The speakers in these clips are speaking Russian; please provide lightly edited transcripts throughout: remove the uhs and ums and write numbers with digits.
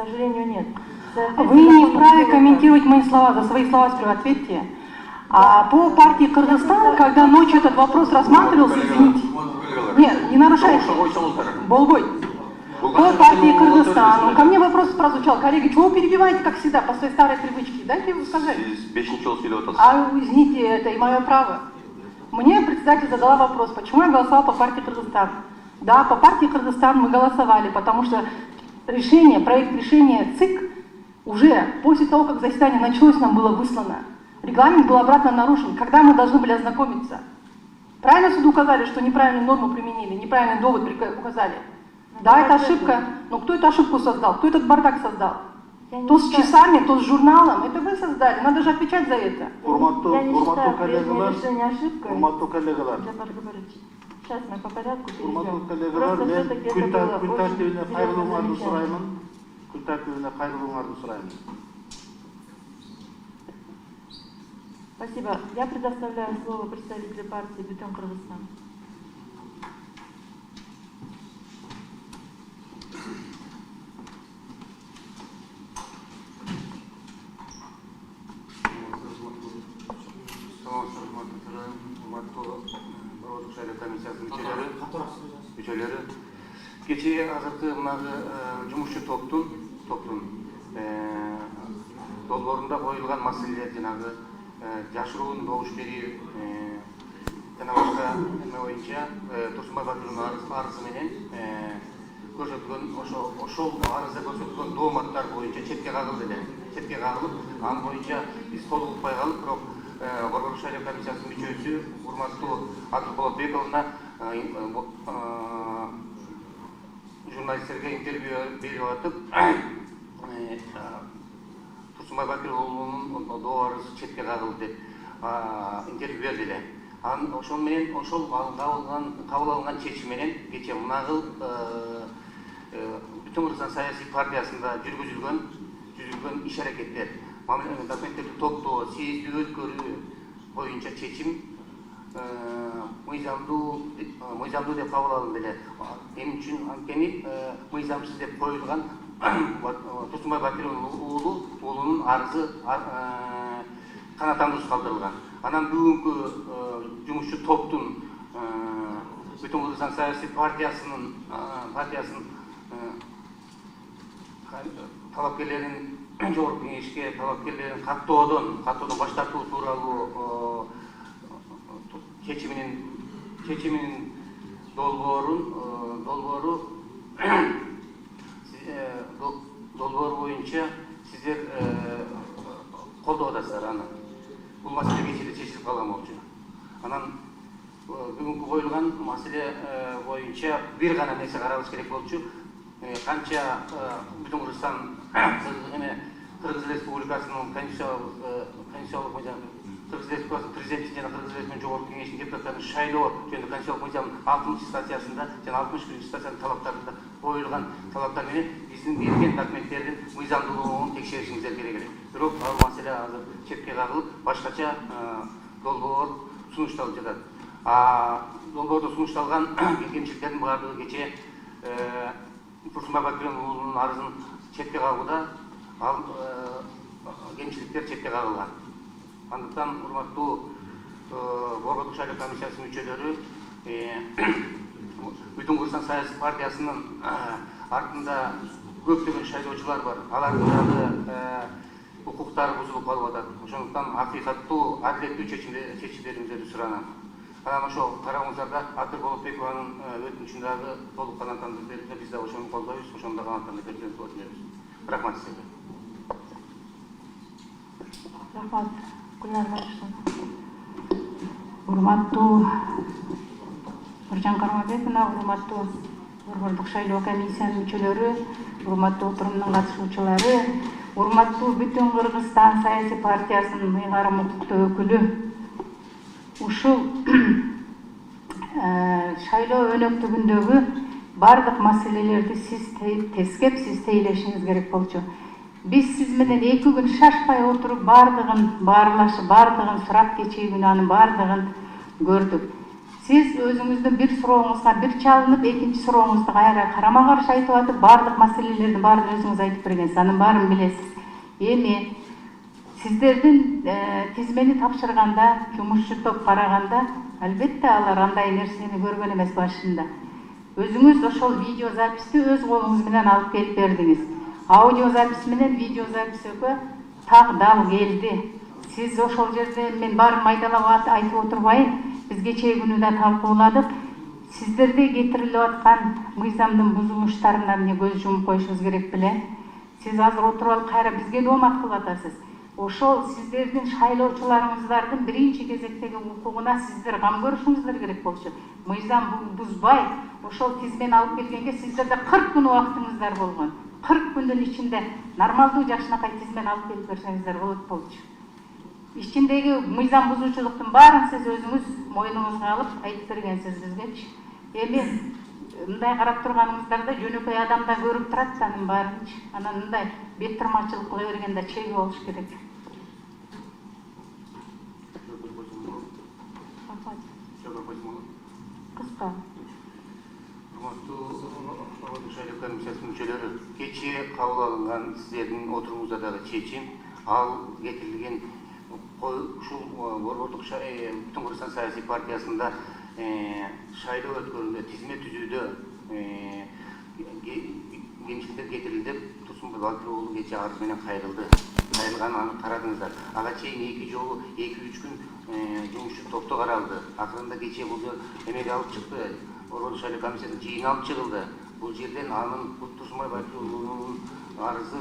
сожалению, нет. Вы не вправе комментировать мои слова, за свои слова сперва ответьте. А по партии Кыргызстан, когда ночью этот вопрос рассматривался, извините. Нет, не нарушайте. Болгой. По партии Кыргызстан. Ко мне вопрос прозвучал. Коллеги, чего вы перебиваете, как всегда, по своей старой привычке? Дайте вы сказать. Извините, это и мое право. Мне председатель задала вопрос, почему я голосовала по партии Кыргызстан. Да, по партии Кыргызстан мы голосовали, потому что решение, проект решения ЦИК уже после того, как заседание началось, нам было выслано. Регламент был обратно нарушен, когда мы должны были ознакомиться. Правильно суду указали, что неправильную норму применили, неправильный довод указали. Да, это ошибка, но кто эту ошибку создал? Кто этот бардак создал? То с часами, то с журналом. Это вы создали, надо же отвечать за это. Я не считаю прежнее решение ошибкой. Сейчас мы по порядку перейдем. Просто все-таки это было очень замечательно. Спасибо. Я предоставляю слово представителю партии Бүтін Кыргызстан. Кечээ азыркы мынагы жумушчу топтун долбоорунда коюлган маселелер жанагы жашыруун добуш берүү жана башка эме боюнча Турсунбай Бакыровдун арызы менен көрсөткөн ошол арызда көрсөткөн дооматтар боюнча четке кагылды эле. Четке кагылып, анын боюнча биз толук укпай калып, бирок Борбордук шайлоо комиссиясынын мүчөсү урматтуу Атыл Болотбековна журналисттерге интервью берип атып, Турсунбай Бакыров уулунун доо арызы четке кагылды деп интервью берди эле. Ошол менен ошол кабыл алынган чечим менен кечээ мынагыл Бүтүн Кыргызстан саясий партиясында жүргүзүлгөн иш-аракеттер, документтерди топтоо, съезди өткөрүү боюнча чечим мыйзамдуу деп кабыл алынды эле. Эмне үчүн анткени мыйзамсыз деп коюлган Турсунбай Бакыровдун уулунун арызы канааттандыруусуз калтырылган. Анан бүгүнкү жумушчу топтун Бүтүн Кыргызстан саясий партиясынын талапкерлерин жогорку кеңешке талапкерлерин каттоодон баш тартуу тууралуу чечиминин долбоору боюнча сиздер колдоп атасыздар аны. Бул маселе кечээде чечилип калган болчу. Анан бүгүнкү коюлган маселе боюнча бир гана нерсе каралыш керек болчу. Канча Бүтүн Кыргызстан Кыргыз Республикасынын конституциялык мыйзамы, Кыргыз Республикасынын президенти жана Кыргыз Республикасынын жогорку кеңешинин депутаттарын шайлоо жөнүндө конституциялык мыйзамдын 60 статьясында жана 61 статьянын талаптарында коюлган талаптар менен биздин берген документтердин мыйзамдуулугун текшеришиңиздер керек эле. Бирок ал маселе азыр четке кагылып, башкача долбоор сунушталып жатат. Долбоордо сунушталган кемчиликтердин баардыгы кечээ Турсунбай Бакыровдун уулунун арызын четке кагууда ал кемчиликтер четке кагылган. Андыктан урматтуу Борбордук шайлоо комиссиясынын мүчөлөрү Бүтүн Кыргызстан саясий партиясынын артында көптөгөн шайлоочулар бар. Алардын дагы укуктары бузулуп калып атат. Ошондуктан акыйкаттуу, адилеттүү чечимдериңиздерди суранам. Анан ошол карабыңыздарда Атыл Болотбекованын өтүнүчүн дагы толук канааттандырып берилсе, биз дагы ошону колдойбуз, ошону да канааттандырып берсеңиз болот дейбиз. Рахмат сизге. Рахмат. Гүлнар Маришова. Урматтуу Нуржан Кармабековна, урматтуу Борбордук шайлоо комиссиянын мүчөлөрү, урматтуу отурумдун катышуучулары, урматтуу Бүтүн Кыргызстан саясий партиясынын ыйгарым укуктуу өкүлү. Ушул шайлоо өнөктүгүндөгү бардык маселелерди сиз тескеп, сиз тейлешиңиз керек болчу. Биз сиз менен 2 күн шашпай отуруп бардыгын баарлашып, бардыгын сурап кечээ күнү анын бардыгын көрдүк. Siz özünüzdün bir sorağınızga bir çalınıp, ekinci sorağınızды kayra karama-karşı aytıp atıp, bardıq maselelerdin baарын özüңüz aytıp bergensiz, anын baарын bilesiz. Эми сиздердин тизмени тапшырганда, жумушчу топ караганда, албетте алар андай нерсени көргөн эмес башында. Өзүңүз ошол видео записти өз колуңуз менен алып келип бердиңиз. Аудио запись менен видео запись экөө так дал келди. Сиз ошол жерде мен баарын майдалап айтып отурбайын. Биз кечээ күнү да талкууладык. Сиздерде кетирилип аткан мыйзамдын бузулуштарына эмне көз жумуп коюшуңуз керек беле? Сиз азыр отуруп алып кайра бизге доомат кылып атасыз. Ошол сиздердин шайлоочуларыңыздардын биринчи кезектеги укугуна сиздер кам көрүшүңүздөр керек болчу. Мыйзам бузбай, ошол тизмени алып келгенге сиздерде 40 күн убактыңыздар болгон. 40 күндүн ичинде нормалдуу жакшынакай тизмени алып келип берсеңиздер болот болчу. Ичиндеги мыйзам бузуучулуктун баарын сиз өзүңүз мойнуңузга алып айтып бергенсиз бизгечи. Эми мындай карап турганыңыздарда жөнөкөй адам да көрүп турат анын баарынчы. Анан мындай бет тырмачылык кыла бергенде чеги болуш керек. Кыска. Шайлоо комиссиясынын мүчөлөрү, кечээ кабыл алынган сиздердин отуруңуздагы чечим, ал кетирилген ушул Борбордук Бүтүн Кыргызстан саясий партиясында шайлоо өткөрүүндө, тизме түзүүдө кемчиликтер кетирилди деп Турсунбай Бакир уулу кечээ арыз менен кайрылды. Кайрылганын аны карадыңыздар. Ага чейин 2 жолу 2-3 күн жумушчу топто каралды. Акырында кечээ бул эмеге алып чыкты. Борбордук шайлоо комиссиясынын жыйыны алып чыгылды. Бул жерден анын Турсунбай Бакир уулунун арызы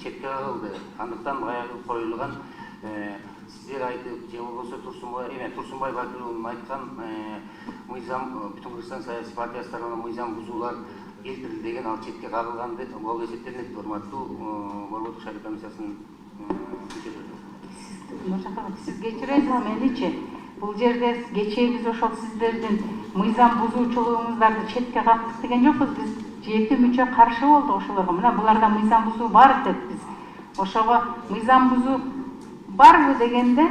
четке кагылды. Андыктан баягы коюлган сиздер айтып, же болбосо Турсунбай Бакир уулунун айткан мыйзам Бүтүн Кыргызстан саясий партиясы тарабынан мыйзам бузуулар келтирилди деген ал четке кагылган деп болуп эсептелет. Урматтуу Борбордук шайлоо комиссиясынын мүчөлөрү. Сиз кечиресиз меничи. Бул жерде кечээ биз ошол сиздердин мыйзам бузуучулугуңуздарды четке кактык деген жокпуз. Биз 7 мүчө каршы болдук ошолорго. Мына буларда мыйзам бузуу бар деп биз. Ошого мыйзам бузуу барбы дегенде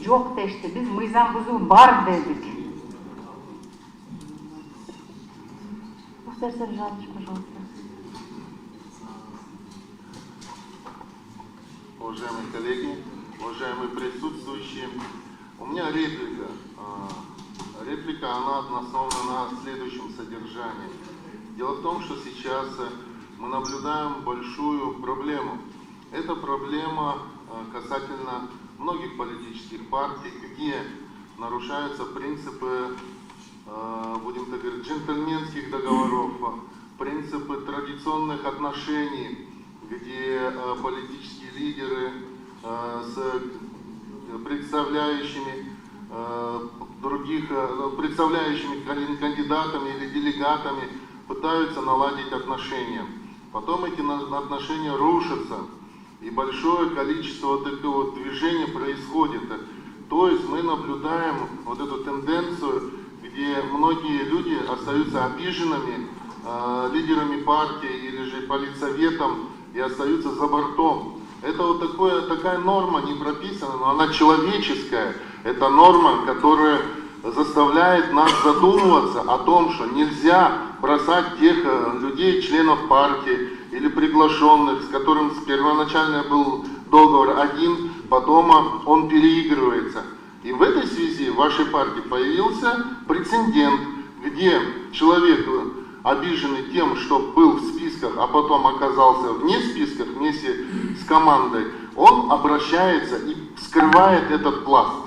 жок дешти. Биз мыйзам бузуу бар дедик. Мухтар Сержанович, пожалуйста. Уважаемые коллеги, уважаемые присутствующие, у меня реплика. Реплика, она основана на следующем содержании. Дело в том, что сейчас мы наблюдаем большую проблему. Это проблема касательно многих политических партий, где нарушаются принципы, будем так говорить, джентльменских договоров, принципы традиционных отношений, где политические лидеры с представляющими кандидатами или делегатами пытаются наладить отношения. Потом эти отношения рушатся, и большое количество вот такого движения происходит. То есть мы наблюдаем вот эту тенденцию, где многие люди остаются обиженными лидерами партии или же политсоветом и остаются за бортом. Это вот такая норма не прописана, но она человеческая. Это норма, которая заставляет нас задумываться о том, что нельзя бросать тех людей, членов партии или приглашенных, с которым первоначально был договор один, потом он переигрывается. И в этой связи в вашей партии появился прецедент, где человек, обиженный тем, что был в списках, а потом оказался вне списках вместе с командой, он обращается и вскрывает этот пласт.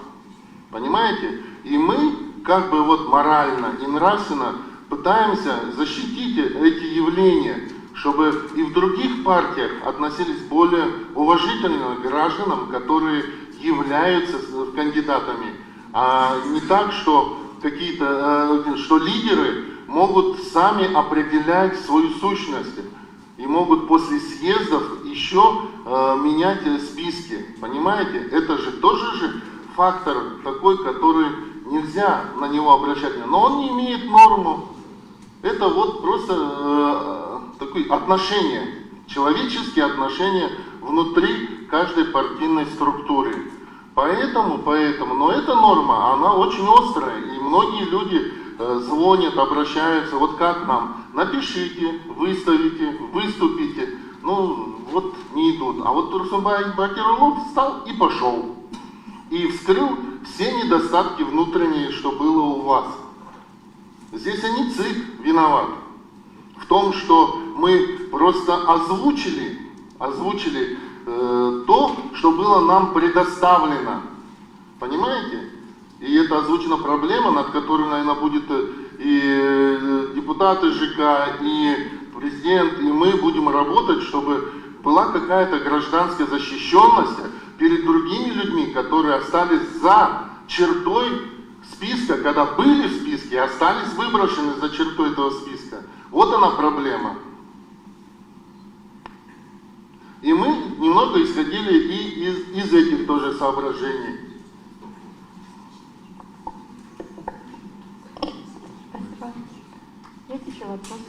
Понимаете? И мы как бы вот морально и нравственно пытаемся защитить эти явления, чтобы и в других партиях относились более уважительно к гражданам, которые являются кандидатами, а не так, что что лидеры могут сами определять свою сущность и могут после съездов еще менять списки. Понимаете? Это же тоже фактор такой, который нельзя на него обращать внимание. Но он не имеет норму. Это вот просто такое отношение, человеческие отношения внутри каждой партийной структуры. Поэтому, но эта норма, она очень острая, и многие люди звонят, обращаются, вот как нам, напишите, выставите, выступите, ну вот не идут. А вот Турсунбай Бакирулов встал и пошел, и вскрыл все недостатки внутренние, что было у вас. Здесь они ЦИК виноват в том, что мы просто озвучили то, что было нам предоставлено. Понимаете? И это озвучена проблема, над которой, наверное, будет и депутаты ЖК, и президент, и мы будем работать, чтобы была какая-то гражданская защищенность перед другими людьми, которые остались за чертой списка, когда были в списке, остались выброшены за чертой этого списка. Вот она проблема. И мы немного исходили и из этих тоже соображений. Спасибо. Есть еще вопросы?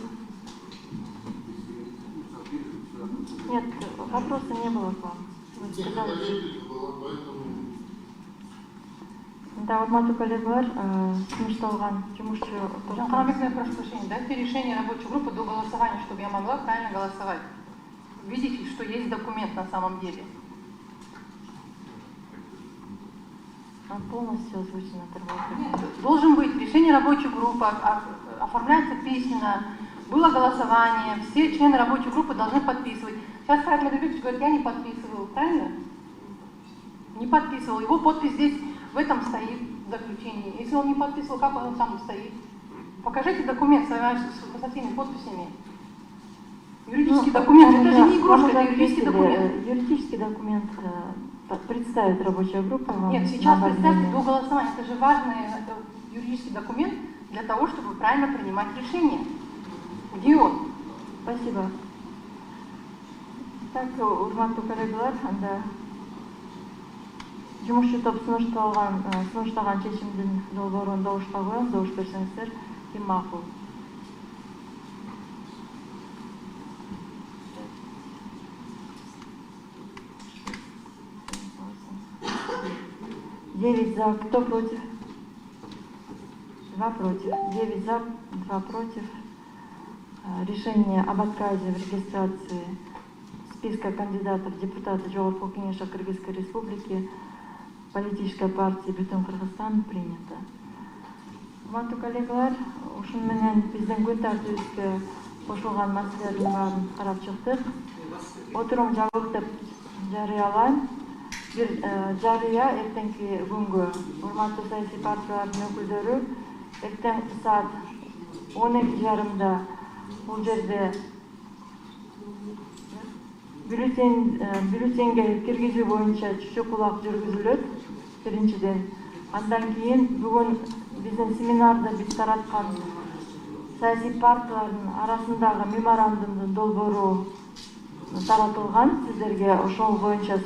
Нет, вопроса не было к вам. Вы сказали. Да, Урматтуу коллегалар, сунушталган жумушчу Жанканбек, я прошу прощения, дайте решение рабочей группы до голосования, чтобы я могла правильно голосовать. Видите, что есть документ на самом деле. полностью озвучено. Нет, должен быть решение рабочей группы, оформляется письменно, было голосование, все члены рабочей группы должны подписывать. Сейчас Хайрат Медубекович говорит, я не подписывал, правильно? Не подписывал, его подпись здесь в этом стоит в заключении. Если он не подписывал, как он там стоит? Покажите документ со всеми подписями. Юридический документ, это же не игрушка, это юридический документ. Юридический документ представит рабочая группа. Нет, сейчас представьте до голосования. Это же важный юридический документ для того, чтобы правильно принимать решение. Где он? Спасибо. Так, урматтуу коллегалар, анда жумушчу топ сунуштаган чечимдин долбоорун добушка коем, добуш берсеңиздер, ким макул? Девять за, кто против? 2 против. 9 за, 2 против. Решение об отказе в регистрации списка кандидатов в депутаты Жогорку Кеңеш Кыргызской Республики политической партии Бүтүн Кыргызстан принято. Урматтуу коллегалар, ушун менен биздин күн тартибибизге кошулган маселелердин баарын карап чыктык. Отурум жабык деп жарыялайм. Bir жарыя эртеңки күнгө урматтуу саясий партиялардын өкүлдөрү эртең саат 12:30 бул жерде бюллетенге киргизүү боюнча чүчү кулак жүргүзүлөт биринчиден. Андан кийин бүгүн биздин семинарда биз тараткан саясий партиялардын арасындагы меморандумдун долбоору таратылган. Сиздерге ошол боюнча